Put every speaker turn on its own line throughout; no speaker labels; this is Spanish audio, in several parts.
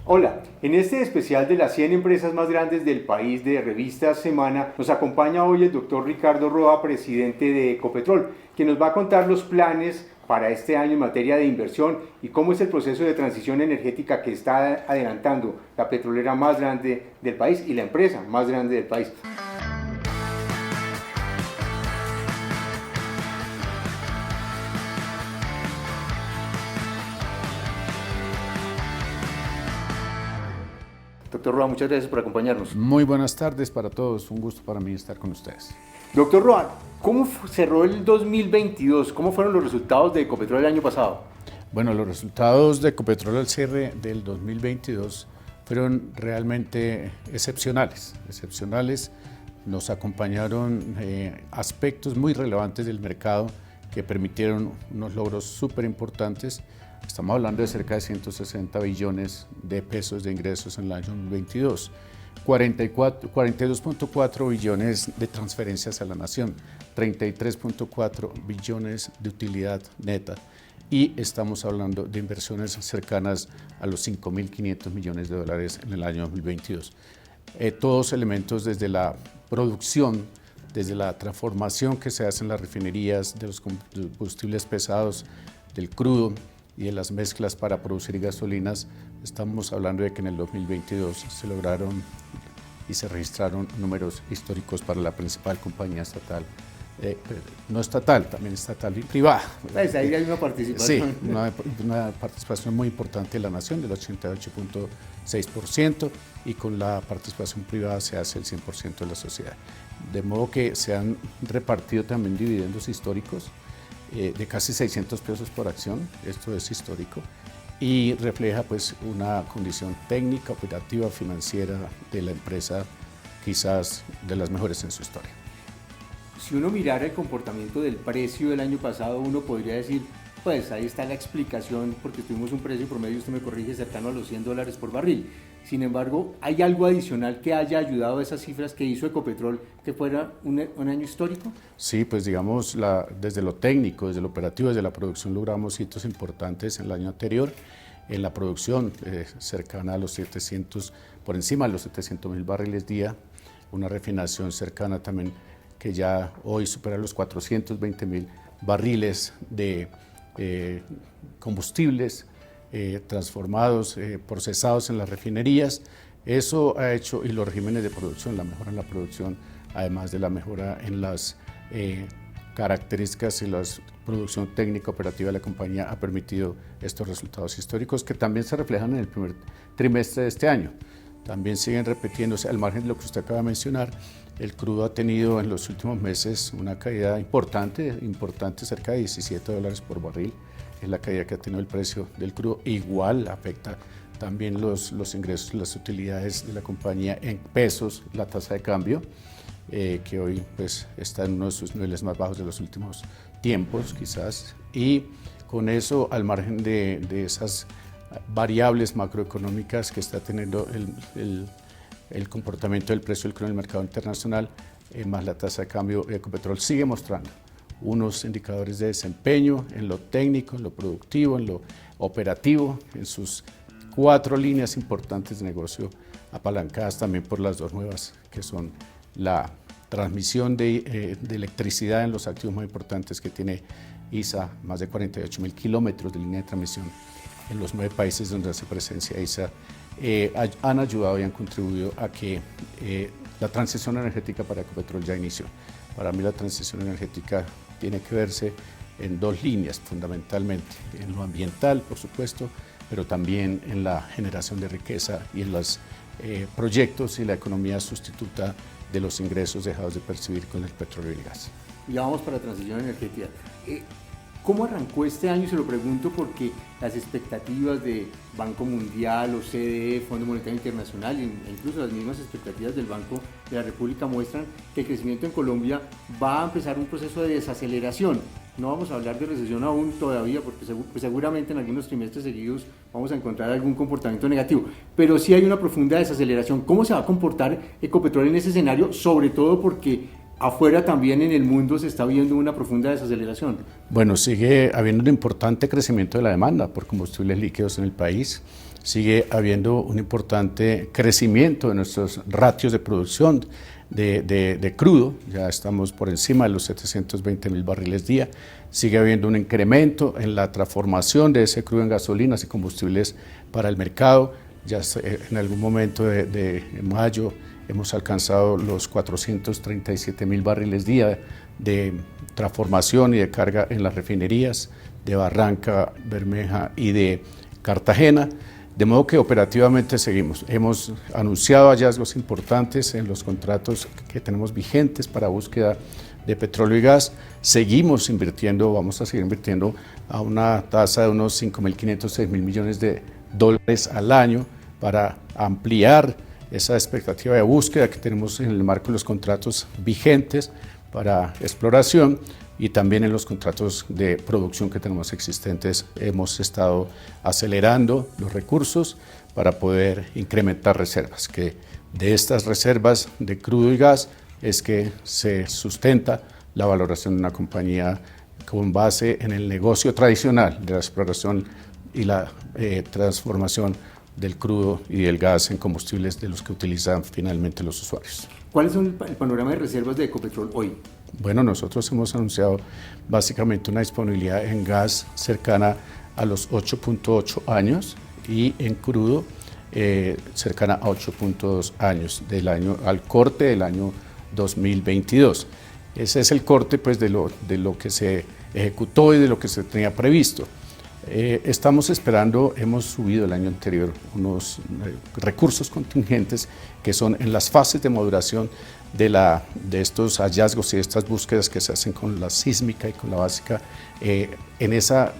Hola, en este especial de las 100 empresas más grandes del país de Revista Semana, nos acompaña hoy el doctor Ricardo Roa, presidente de Ecopetrol, quien nos va a contar los planes para este año en materia de inversión y cómo es el proceso de transición energética que está adelantando la petrolera más grande del país y la empresa más grande del país. Doctor Roa, muchas gracias por acompañarnos.
Muy buenas tardes para todos, un gusto para mí estar con ustedes.
Doctor Roa, ¿cómo cerró el 2022? ¿Cómo fueron los resultados de Ecopetrol el año pasado?
Bueno, los resultados de Ecopetrol al cierre del 2022 fueron realmente excepcionales. Nos acompañaron aspectos muy relevantes del mercado que permitieron unos logros súper importantes. Estamos hablando de cerca de 160 billones de pesos de ingresos en el año 2022, 42.4 billones de transferencias a la nación, 33.4 billones de utilidad neta y estamos hablando de inversiones cercanas a los 5.500 millones de dólares en el año 2022. Todos elementos desde la producción, desde la transformación que se hace en las refinerías, de los combustibles pesados, del crudo, y de las mezclas para producir gasolinas, estamos hablando de que en el 2022 se lograron y se registraron números históricos para la principal compañía estatal, no estatal, también estatal y privada.
Pues ahí hay una participación.
Sí, una participación muy importante de la nación, del 88.6%, y con la participación privada se hace el 100% de la sociedad. De modo que se han repartido también dividendos históricos, de casi 600 pesos por acción, esto es histórico, y refleja pues una condición técnica, operativa, financiera de la empresa, quizás de las mejores en su historia.
Si uno mirara el comportamiento del precio del año pasado, uno podría decir, pues ahí está la explicación, porque tuvimos un precio promedio, usted me corrige, cercano a los $100 por barril. Sin embargo, ¿hay algo adicional que haya ayudado a esas cifras que hizo Ecopetrol que fuera un año histórico?
Sí, pues digamos, desde lo técnico, desde lo operativo, desde la producción logramos hitos importantes en el año anterior. En la producción cercana a los 700, por encima de los 700.000 barriles día, una refinación cercana también que ya hoy supera los 420.000 barriles de combustibles transformados, procesados en las refinerías. Eso ha hecho, y los regímenes de producción, la mejora en la producción, además de la mejora en las características y la producción técnica operativa de la compañía, ha permitido estos resultados históricos que también se reflejan en el primer trimestre de este año. También siguen repitiéndose, al margen de lo que usted acaba de mencionar. El crudo ha tenido en los últimos meses una caída importante, cerca de $17 por barril. Es la caída que ha tenido el precio del crudo. Igual afecta también los ingresos, las utilidades de la compañía en pesos, la tasa de cambio, que hoy pues, está en uno de sus niveles más bajos de los últimos tiempos, quizás. Y con eso, al margen de esas variables macroeconómicas que está teniendo el comportamiento del precio del crudo en el mercado internacional, más la tasa de cambio, Ecopetrol sigue mostrando unos indicadores de desempeño en lo técnico, en lo productivo, en lo operativo, en sus 4 líneas importantes de negocio, apalancadas también por las 2 nuevas, que son la transmisión de electricidad en los activos más importantes que tiene ISA, más de 48.000 kilómetros de línea de transmisión en los 9 países donde hace presencia ISA, han ayudado y han contribuido a que la transición energética para Ecopetrol ya inició. Para mí la transición energética tiene que verse en 2 líneas fundamentalmente, en lo ambiental por supuesto, pero también en la generación de riqueza y en los proyectos y la economía sustituta de los ingresos dejados de percibir con el petróleo y el gas.
Ya vamos para la transición energética. ¿Cómo arrancó este año? Se lo pregunto porque las expectativas de Banco Mundial, OCDE, Fondo Monetario Internacional e incluso las mismas expectativas del Banco de la República muestran que el crecimiento en Colombia va a empezar un proceso de desaceleración. No vamos a hablar de recesión aún todavía porque seguramente en algunos trimestres seguidos vamos a encontrar algún comportamiento negativo, pero sí hay una profunda desaceleración. ¿Cómo se va a comportar Ecopetrol en ese escenario? Sobre todo porque afuera también en el mundo se está viendo una profunda desaceleración.
Bueno, sigue habiendo un importante crecimiento de la demanda por combustibles líquidos en el país. sigue habiendo un importante crecimiento de nuestros ratios de producción de crudo, ya estamos por encima de los 720.000 barriles día, sigue habiendo un incremento en la transformación de ese crudo en gasolinas y combustibles para el mercado, ya en algún momento de mayo hemos alcanzado los 437.000 barriles día de transformación y de carga en las refinerías de Barranca Bermeja y de Cartagena, de modo que operativamente seguimos. Hemos anunciado hallazgos importantes en los contratos que tenemos vigentes para búsqueda de petróleo y gas. Seguimos invirtiendo, vamos a seguir invirtiendo a una tasa de unos 5.500, 6.000 millones de dólares al año para ampliar esa expectativa de búsqueda que tenemos en el marco de los contratos vigentes para exploración y también en los contratos de producción que tenemos existentes. Hemos estado acelerando los recursos para poder incrementar reservas, que de estas reservas de crudo y gas es que se sustenta la valoración de una compañía con base en el negocio tradicional de la exploración y la transformación del crudo y del gas en combustibles de los que utilizan finalmente los usuarios.
¿Cuál es el panorama de reservas de Ecopetrol hoy?
Bueno, nosotros hemos anunciado básicamente una disponibilidad en gas cercana a los 8.8 años y en crudo cercana a 8.2 años del año al corte del año 2022. Ese es el corte pues, de lo que se ejecutó y de lo que se tenía previsto. Estamos esperando, hemos subido el año anterior unos recursos contingentes que son en las fases de maduración de estos hallazgos y de estas búsquedas que se hacen con la sísmica y con la básica. En esa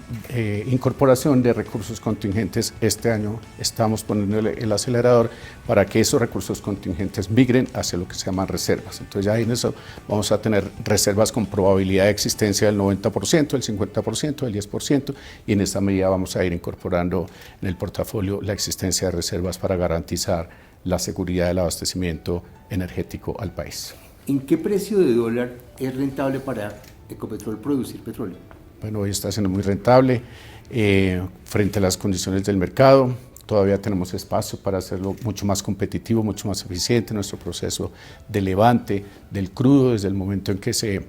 incorporación de recursos contingentes, este año estamos poniéndole el acelerador para que esos recursos contingentes migren hacia lo que se llaman reservas. Entonces ya en eso vamos a tener reservas con probabilidad de existencia del 90%, del 50%, del 10%, y en esta medida vamos a ir incorporando en el portafolio la existencia de reservas para garantizar la seguridad del abastecimiento energético al país.
¿En qué precio de dólar es rentable para Ecopetrol producir petróleo?
Bueno, hoy está siendo muy rentable frente a las condiciones del mercado. Todavía tenemos espacio para hacerlo mucho más competitivo, mucho más eficiente. Nuestro proceso de levante del crudo desde el momento en que se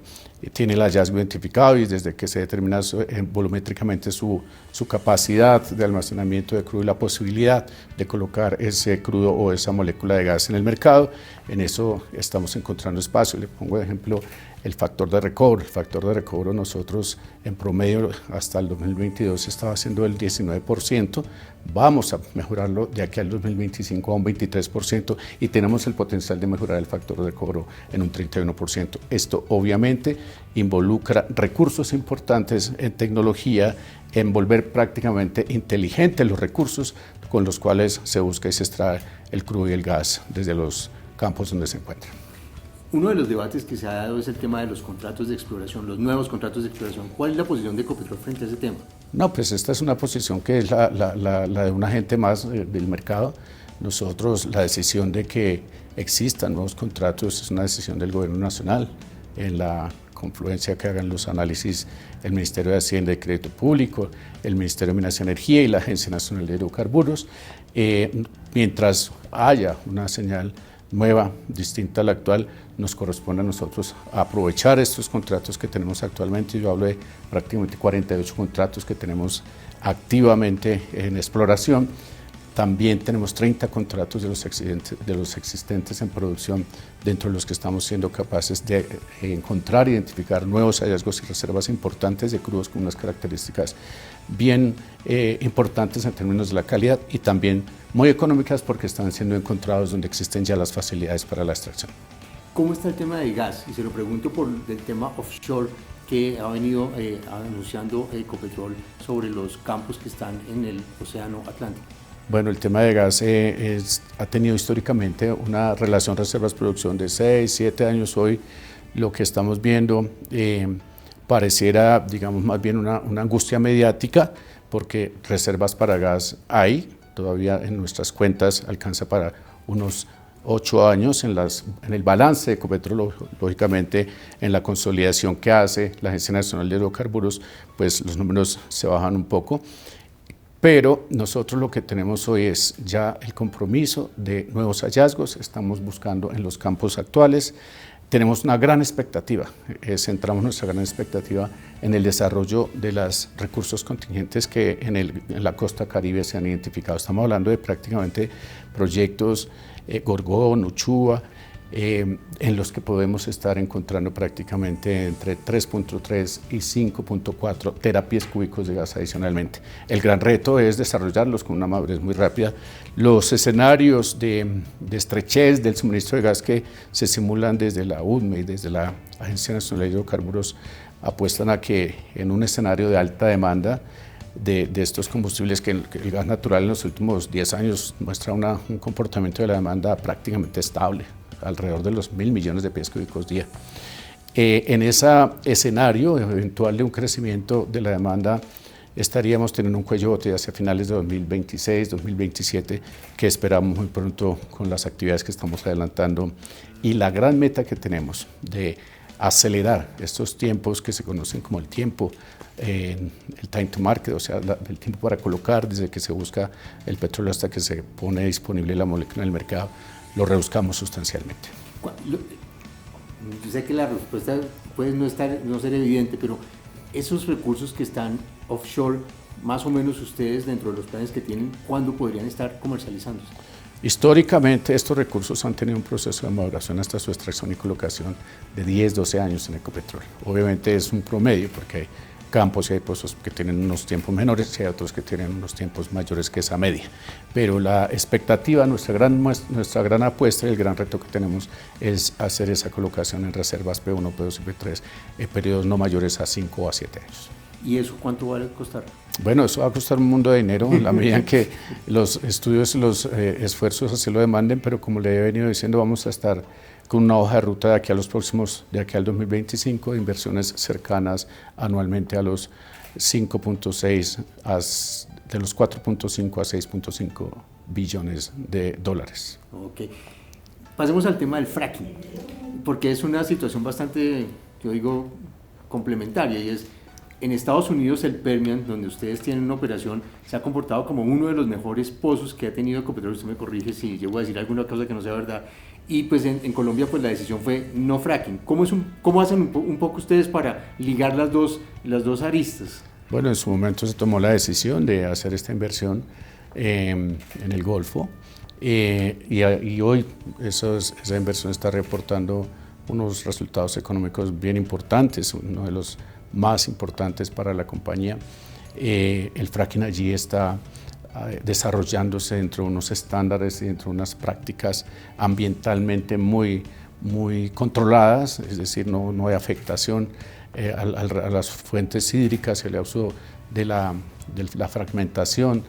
tiene el hallazgo identificado y desde que se determina volumétricamente su capacidad de almacenamiento de crudo y la posibilidad de colocar ese crudo o esa molécula de gas en el mercado. En eso estamos encontrando espacio. Le pongo de ejemplo el factor de recobro. El factor de recobro nosotros en promedio hasta el 2022 estaba haciendo el 19%. Vamos a mejorarlo de aquí al 2025 a un 23% y tenemos el potencial de mejorar el factor de recobro en un 31%. Esto obviamente involucra recursos importantes en tecnología, en volver prácticamente inteligentes los recursos con los cuales se busca y se extrae el crudo y el gas desde los campos donde se encuentran.
Uno de los debates que se ha dado es el tema de los contratos de exploración, los nuevos contratos de exploración. ¿Cuál es la posición de Ecopetrol frente a ese tema?
No, pues esta es una posición que es la de un agente más del mercado. Nosotros, la decisión de que existan nuevos contratos es una decisión del Gobierno Nacional en la confluencia que hagan los análisis el Ministerio de Hacienda y Crédito Público, el Ministerio de Minas y Energía y la Agencia Nacional de Hidrocarburos. Mientras haya una señal nueva, distinta a la actual, nos corresponde a nosotros aprovechar estos contratos que tenemos actualmente. Yo hablo de prácticamente 48 contratos que tenemos activamente en exploración. También tenemos 30 contratos de los existentes en producción, dentro de los que estamos siendo capaces de encontrar e identificar nuevos hallazgos y reservas importantes de crudos con unas características bien importantes en términos de la calidad y también muy económicas porque están siendo encontrados donde existen ya las facilidades para la extracción.
¿Cómo está el tema de gas? Y se lo pregunto por el tema offshore que ha venido anunciando Ecopetrol sobre los campos que están en el Océano Atlántico.
Bueno, el tema de gas ha tenido históricamente una relación reservas-producción de 6, 7 años. Hoy lo que estamos viendo pareciera, digamos, más bien una angustia mediática, porque reservas para gas hay, todavía en nuestras cuentas alcanza para unos 8 años en el balance de Ecopetrol, lógicamente en la consolidación que hace la Agencia Nacional de Hidrocarburos, pues los números se bajan un poco. pero nosotros lo que tenemos hoy es ya el compromiso de nuevos hallazgos, estamos buscando en los campos actuales, tenemos una gran expectativa, centramos nuestra gran expectativa en el desarrollo de los recursos contingentes que en la costa caribe se han identificado. Estamos hablando de prácticamente proyectos Gorgón, Uchua, en los que podemos estar encontrando prácticamente entre 3.3 y 5.4 terapias cúbicos de gas adicionalmente. El gran reto es desarrollarlos con una madurez muy rápida. Los escenarios de estrechez del suministro de gas que se simulan desde la UDME y desde la Agencia Nacional de Hidrocarburos apuestan a que en un escenario de alta demanda de estos combustibles, que el gas natural en los últimos 10 años muestra un comportamiento de la demanda prácticamente estable, alrededor de los 1.000 millones de pies cúbicos día. En ese escenario eventual de un crecimiento de la demanda, estaríamos teniendo un cuello de botella hacia finales de 2026, 2027, que esperamos muy pronto con las actividades que estamos adelantando. Y la gran meta que tenemos de acelerar estos tiempos que se conocen como el tiempo, el time to market, o sea, el tiempo para colocar desde que se busca el petróleo hasta que se pone disponible la molécula en el mercado, lo reduzcamos sustancialmente.
Yo sé que la respuesta puede no ser evidente, pero esos recursos que están offshore, más o menos ustedes dentro de los planes que tienen, ¿cuándo podrían estar comercializándose?
Históricamente estos recursos han tenido un proceso de maduración hasta su extracción y colocación de 10, 12 años en Ecopetrol. Obviamente es un promedio porque hay campos y hay pozos que tienen unos tiempos menores y hay otros que tienen unos tiempos mayores que esa media. Pero la expectativa, nuestra gran apuesta y el gran reto que tenemos es hacer esa colocación en reservas P1, P2 y P3 en periodos no mayores a 5 o a 7 años.
¿Y eso cuánto va a costar?
Bueno, eso va a costar un mundo de dinero en la medida en que los estudios y los esfuerzos así lo demanden, pero como le he venido diciendo, vamos a estar con una hoja de ruta de aquí al 2025, de inversiones cercanas anualmente a los 5.6, de los 4.5 a 6.5 billones de dólares.
Ok. Pasemos al tema del fracking, porque es una situación bastante, yo digo, complementaria, y es, en Estados Unidos el Permian, donde ustedes tienen una operación, se ha comportado como uno de los mejores pozos que ha tenido Ecopetrol. Usted me corrige si llego a decir alguna cosa que no sea verdad. Y pues en Colombia pues la decisión fue no fracking. ¿Cómo hacen un poco ustedes para ligar las dos aristas?
Bueno, en su momento se tomó la decisión de hacer esta inversión en el Golfo y hoy esa inversión está reportando unos resultados económicos bien importantes, uno de los más importantes para la compañía. El fracking allí está desarrollándose dentro de unos estándares y dentro de unas prácticas ambientalmente muy controladas, es decir, no hay afectación a las fuentes hídricas, el uso de la fragmentación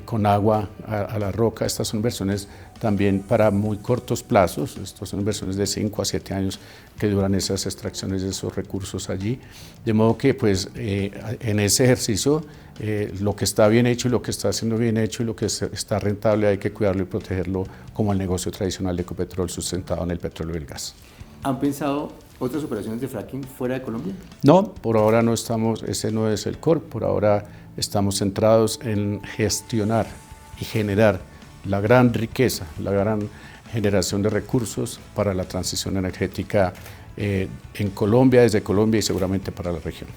con agua a la roca. Estas son inversiones también para muy cortos plazos, estas son inversiones de 5 a 7 años que duran esas extracciones de esos recursos allí, de modo que pues en ese ejercicio lo que está bien hecho y lo que está siendo bien hecho y lo que está rentable hay que cuidarlo y protegerlo como el negocio tradicional de Ecopetrol sustentado en el petróleo y el gas.
¿Han pensado otras operaciones de fracking fuera de Colombia?
No, por ahora no estamos, ese no es el core, por ahora estamos centrados en gestionar y generar la gran riqueza, la gran generación de recursos para la transición energética en Colombia, desde Colombia y seguramente para la región.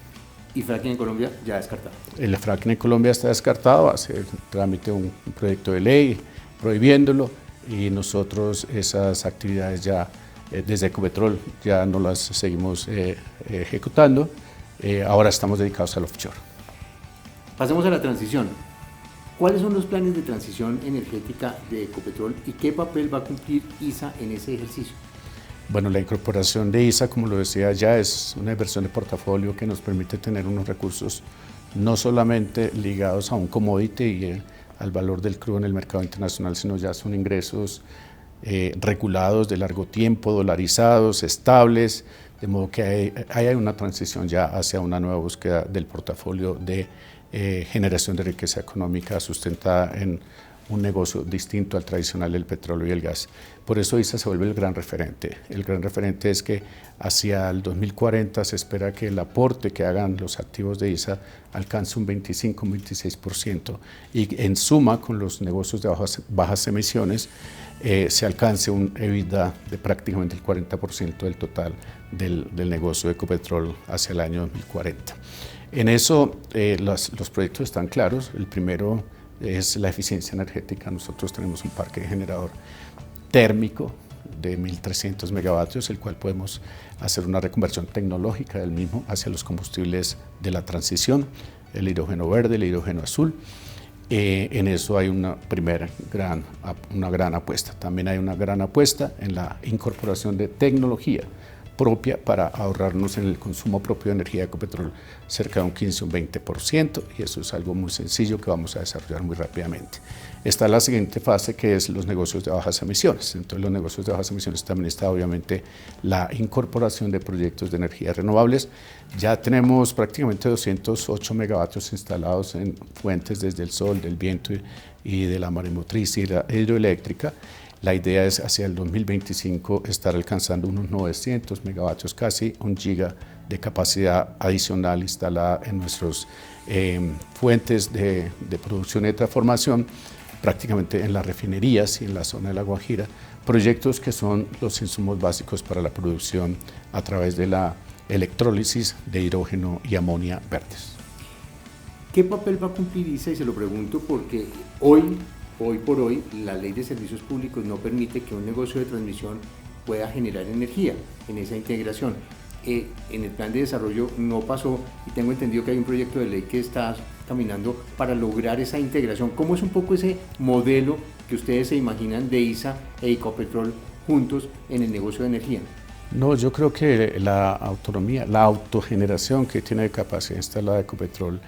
¿Y fracking en Colombia ya descartado?
El fracking en Colombia está descartado, hace trámite un proyecto de ley prohibiéndolo y nosotros esas actividades ya desde Ecopetrol ya no las seguimos ejecutando, ahora estamos dedicados al offshore.
Pasemos a la transición. ¿Cuáles son los planes de transición energética de Ecopetrol y qué papel va a cumplir ISA en ese ejercicio?
Bueno, la incorporación de ISA, como lo decía ya, es una inversión de portafolio que nos permite tener unos recursos no solamente ligados a un commodity y al valor del crudo en el mercado internacional, sino ya son ingresos regulados de largo tiempo, dolarizados, estables, de modo que hay una transición ya hacia una nueva búsqueda del portafolio de generación de riqueza económica sustentada en un negocio distinto al tradicional del petróleo y el gas. Por eso ISA se vuelve el gran referente. El gran referente es que hacia el 2040 se espera que el aporte que hagan los activos de ISA alcance un 25, un 26% y en suma con los negocios de bajas emisiones se alcance un EBITDA de prácticamente el 40% del total del negocio de Ecopetrol hacia el año 2040. En eso los proyectos están claros. El primero es la eficiencia energética. Nosotros tenemos un parque generador térmico de 1.300 megavatios, el cual podemos hacer una reconversión tecnológica del mismo hacia los combustibles de la transición, el hidrógeno verde, el hidrógeno azul. En eso hay una gran apuesta. También hay una gran apuesta en la incorporación de tecnología propia para ahorrarnos en el consumo propio de energía de Ecopetrol cerca de un 15 o un 20%, y eso es algo muy sencillo que vamos a desarrollar muy rápidamente. Está la siguiente fase, que es los negocios de bajas emisiones. Entonces, los negocios de bajas emisiones también está obviamente la incorporación de proyectos de energías renovables. Ya tenemos prácticamente 208 megavatios instalados en fuentes desde el sol, del viento y de la maremotriz y la hidroeléctrica. La idea es hacia el 2025 estar alcanzando unos 900 megavatios, casi un giga de capacidad adicional instalada en nuestras fuentes de producción y de transformación, prácticamente en las refinerías y en la zona de La Guajira, proyectos que son los insumos básicos para la producción a través de la electrólisis de hidrógeno y amonia verdes.
¿Qué papel va a cumplir ISA? Y se lo pregunto porque hoy por hoy, la Ley de Servicios Públicos no permite que un negocio de transmisión pueda generar energía en esa integración. En el plan de desarrollo no pasó y tengo entendido que hay un proyecto de ley que está caminando para lograr esa integración. ¿Cómo es un poco ese modelo que ustedes se imaginan de ISA e Ecopetrol juntos en el negocio de energía?
No, yo creo que la autonomía, la autogeneración que tiene de capacidad instalada Ecopetrol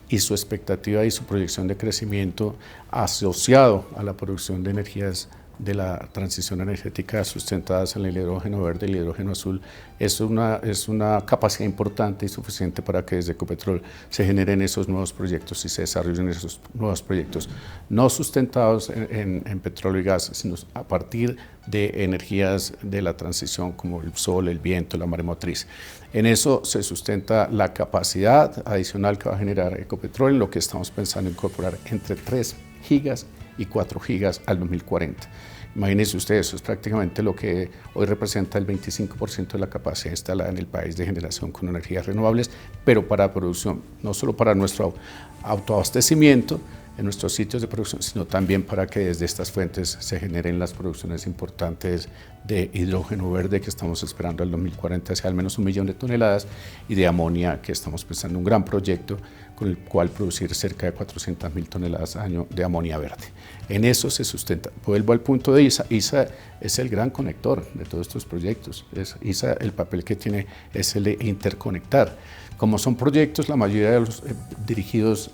y su expectativa y su proyección de crecimiento asociado a la producción de energías de la transición energética sustentadas en el hidrógeno verde y el hidrógeno azul es una capacidad importante y suficiente para que desde Ecopetrol se generen esos nuevos proyectos y se desarrollen esos nuevos proyectos no sustentados en petróleo y gas, sino a partir de energías de la transición como el sol, el viento, la maremotriz. En eso se sustenta la capacidad adicional que va a generar Ecopetrol, en lo que estamos pensando en incorporar entre 3 gigas y 4 gigas al 2040. Imagínense ustedes, eso es prácticamente lo que hoy representa el 25% de la capacidad instalada en el país de generación con energías renovables, pero para producción, no solo para nuestro autoabastecimiento en nuestros sitios de producción, sino también para que desde estas fuentes se generen las producciones importantes de hidrógeno verde que estamos esperando al 2040, sea al menos 1 millón de toneladas, y de amonia, que estamos pensando en un gran proyecto con el cual producir cerca de 400.000 toneladas al año de amonia verde. En eso se sustenta. Vuelvo al punto de ISA. ISA es el gran conector de todos estos proyectos. ISA, el papel que tiene es el de interconectar. Como son proyectos, la mayoría de los dirigidos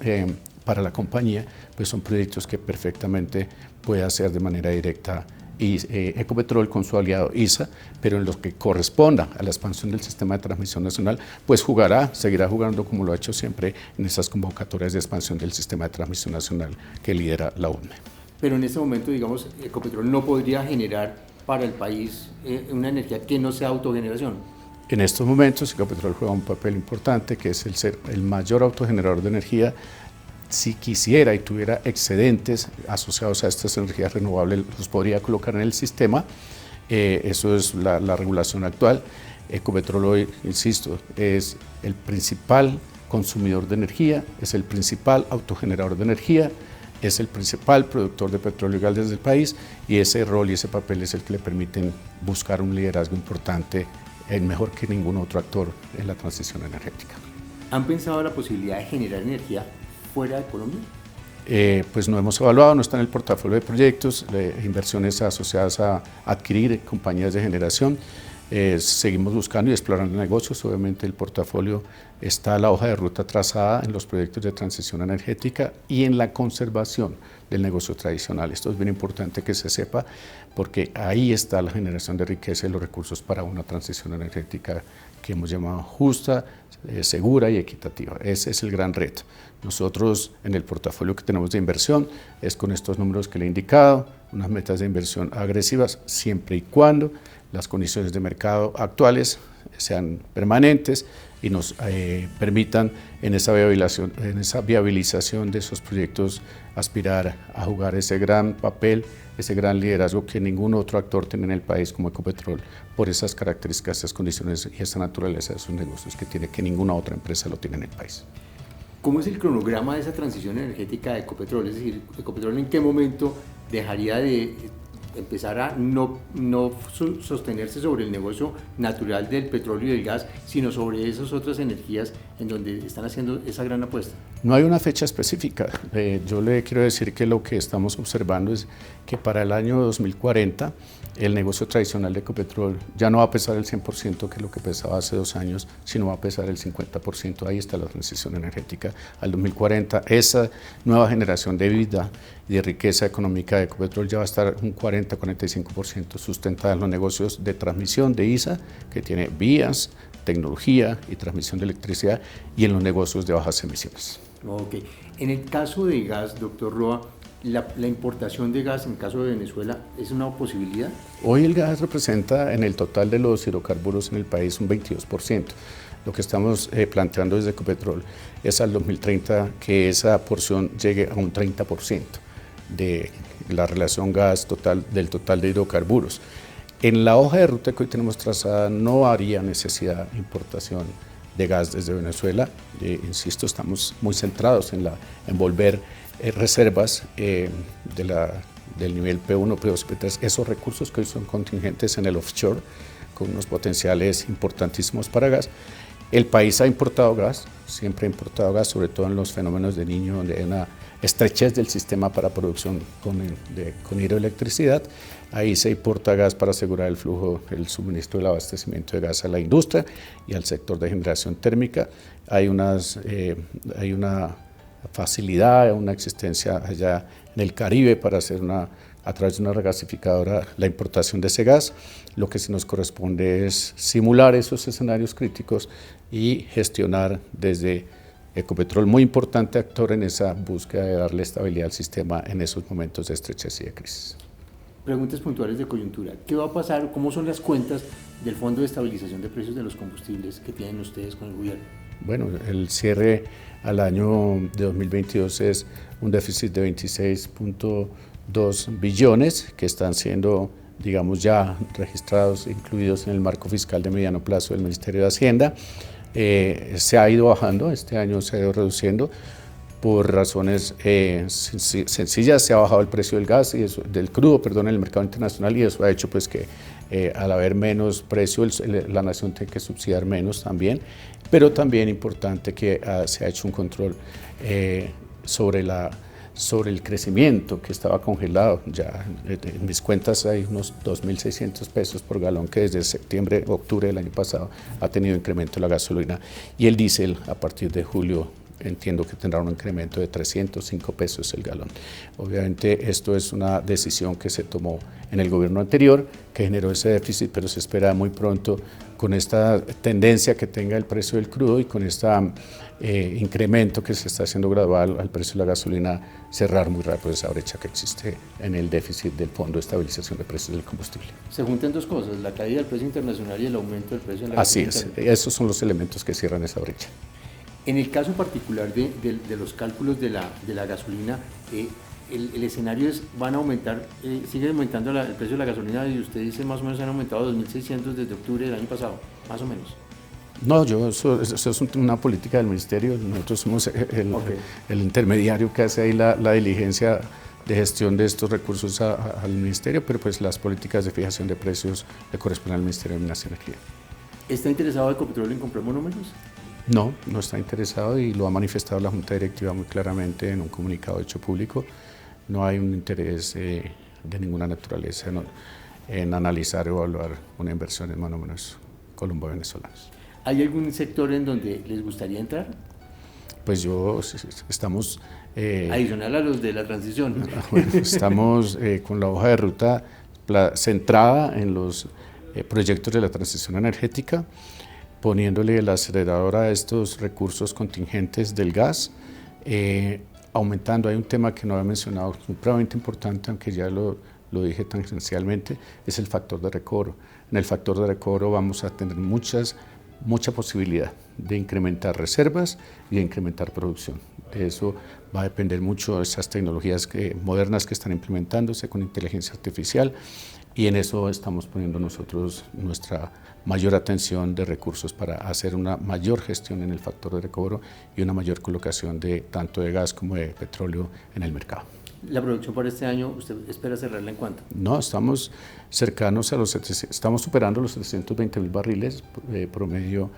para la compañía, pues son proyectos que perfectamente puede hacer de manera directa Ecopetrol con su aliado ISA, pero en lo que corresponda a la expansión del sistema de transmisión nacional, pues seguirá jugando como lo ha hecho siempre en esas convocatorias de expansión del sistema de transmisión nacional que lidera la UNE.
Pero en este momento, digamos, Ecopetrol no podría generar para el país una energía que no sea autogeneración.
En estos momentos, Ecopetrol juega un papel importante, que es el ser el mayor autogenerador de energía. Si quisiera y tuviera excedentes asociados a estas energías renovables, los podría colocar en el sistema. Eso es la regulación actual. Ecopetrol hoy, insisto, es el principal consumidor de energía, es el principal autogenerador de energía, es el principal productor de petróleo y gas desde el país, y ese rol y ese papel es el que le permiten buscar un liderazgo importante, mejor que ningún otro actor en la transición energética.
¿Han pensado la posibilidad de generar energía fuera de Colombia?
Pues no hemos evaluado, no está en el portafolio de proyectos, inversiones asociadas a adquirir compañías de generación. seguimos buscando y explorando negocios. Obviamente el portafolio está la hoja de ruta trazada en los proyectos de transición energética y en la conservación del negocio tradicional. Esto es bien importante que se sepa porque ahí está la generación de riqueza y los recursos para una transición energética que hemos llamado justa, segura y equitativa. Ese es el gran reto. Nosotros en el portafolio que tenemos de inversión es con estos números que le he indicado, unas metas de inversión agresivas siempre y cuando las condiciones de mercado actuales sean permanentes y nos permitan en esa viabilización de esos proyectos aspirar a jugar ese gran papel, ese gran liderazgo que ningún otro actor tiene en el país como Ecopetrol, por esas características, esas condiciones y esa naturaleza de sus negocios que ninguna otra empresa lo tiene en el país.
¿Cómo es el cronograma de esa transición energética de Ecopetrol? Es decir, ¿Ecopetrol en qué momento dejaría de empezar a no sostenerse sobre el negocio natural del petróleo y del gas, sino sobre esas otras energías en donde están haciendo esa gran apuesta?
No hay una fecha específica. Yo le quiero decir que lo que estamos observando es que para el año 2040 el negocio tradicional de Ecopetrol ya no va a pesar el 100% que es lo que pesaba hace 2 años, sino va a pesar el 50%. Ahí está la transición energética al 2040. Esa nueva generación de vida y de riqueza económica de Ecopetrol ya va a estar un 40-45% sustentada en los negocios de transmisión de ISA, que tiene vías, tecnología y transmisión de electricidad, y en los negocios de bajas emisiones.
Ok. En el caso de gas, doctor Roa, ¿la importación de gas en el caso de Venezuela es una posibilidad?
Hoy el gas representa en el total de los hidrocarburos en el país un 22%. Lo que estamos planteando desde Ecopetrol es al 2030 que esa porción llegue a un 30% de la relación gas del total de hidrocarburos. En la hoja de ruta que hoy tenemos trazada no habría necesidad de importación de gas desde Venezuela. Insisto, estamos muy centrados en volver reservas del nivel P1, P2, P3, esos recursos que hoy son contingentes en el offshore, con unos potenciales importantísimos para gas. El país ha importado gas, siempre ha importado gas, sobre todo en los fenómenos de Niño, donde hay una estrechez del sistema para producción con hidroelectricidad. Ahí se importa gas para asegurar el flujo, el suministro del abastecimiento de gas a la industria y al sector de generación térmica. Hay una facilidad, una existencia allá en el Caribe para hacer a través de una regasificadora la importación de ese gas. Lo que sí nos corresponde es simular esos escenarios críticos y gestionar desde Ecopetrol, muy importante actor en esa búsqueda de darle estabilidad al sistema en esos momentos de estrechez y de crisis.
Preguntas puntuales de coyuntura. ¿Qué va a pasar? ¿Cómo son las cuentas del Fondo de Estabilización de Precios de los Combustibles que tienen ustedes con el gobierno?
Bueno, el cierre al año de 2022 es un déficit de 26.2 billones que están siendo, digamos, ya registrados, incluidos en el marco fiscal de mediano plazo del Ministerio de Hacienda. Se ha ido bajando, este año se ha ido reduciendo por razones sencillas. Se ha bajado el precio del gas y del crudo, en el mercado internacional, y eso ha hecho pues que al haber menos precio la nación tiene que subsidiar menos también, pero también importante que se ha hecho un control sobre el crecimiento que estaba congelado. Ya en mis cuentas hay unos 2.600 pesos por galón que desde septiembre, octubre del año pasado ha tenido incremento la gasolina, y el diésel a partir de julio entiendo que tendrá un incremento de 305 pesos el galón. Obviamente esto es una decisión que se tomó en el gobierno anterior, que generó ese déficit, pero se espera muy pronto, con esta tendencia que tenga el precio del crudo y con este incremento que se está haciendo gradual al precio de la gasolina, cerrar muy rápido esa brecha que existe en el déficit del Fondo de Estabilización de Precios del Combustible.
Se juntan dos cosas, la caída del precio internacional y el aumento del precio de la gasolina.
Así es, esos son los elementos que cierran esa brecha.
En el caso particular de los cálculos de la gasolina, el escenario es, van a aumentar, sigue aumentando el precio de la gasolina, y usted dice más o menos han aumentado 2.600 desde octubre del año pasado, más o menos.
No, eso es una política del Ministerio. Nosotros somos el intermediario que hace ahí la diligencia de gestión de estos recursos al Ministerio, pero pues las políticas de fijación de precios le corresponden al Ministerio de Minas y Energía.
¿Está interesado Ecopetrol en comprar monómeros?
No, no está interesado, y lo ha manifestado la Junta Directiva muy claramente en un comunicado hecho público. No hay un interés de ninguna naturaleza. No. en analizar o evaluar una inversión en monómeros colombo-venezolanos.
¿Hay algún sector en donde les gustaría entrar?
Pues estamos...
adicional a los de la transición.
Bueno, estamos con la hoja de ruta centrada en los proyectos de la transición energética, poniéndole el acelerador a estos recursos contingentes del gas, aumentando. Hay un tema que no había mencionado, supremamente importante, aunque ya lo dije tangencialmente, es el factor de recobro. En el factor de recobro vamos a tener mucha posibilidad de incrementar reservas y de incrementar producción. De eso va a depender mucho de esas tecnologías modernas que están implementándose con inteligencia artificial, y en eso estamos poniendo nosotros nuestra mayor atención de recursos para hacer una mayor gestión en el factor de recobro y una mayor colocación de tanto de gas como de petróleo en el mercado.
¿La producción para este año usted espera cerrarla en cuánto?
No, estamos cercanos a estamos superando los 320.000 barriles promedio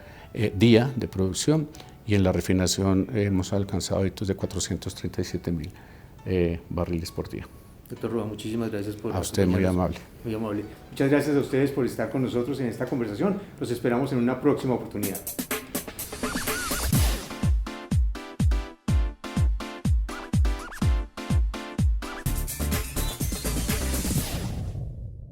día de producción, y en la refinación hemos alcanzado hitos de 437.000 barriles por día.
Doctor Roa, muchísimas gracias por...
A usted, muy amable.
Muy amable. Muchas gracias a ustedes por estar con nosotros en esta conversación. Los esperamos en una próxima oportunidad.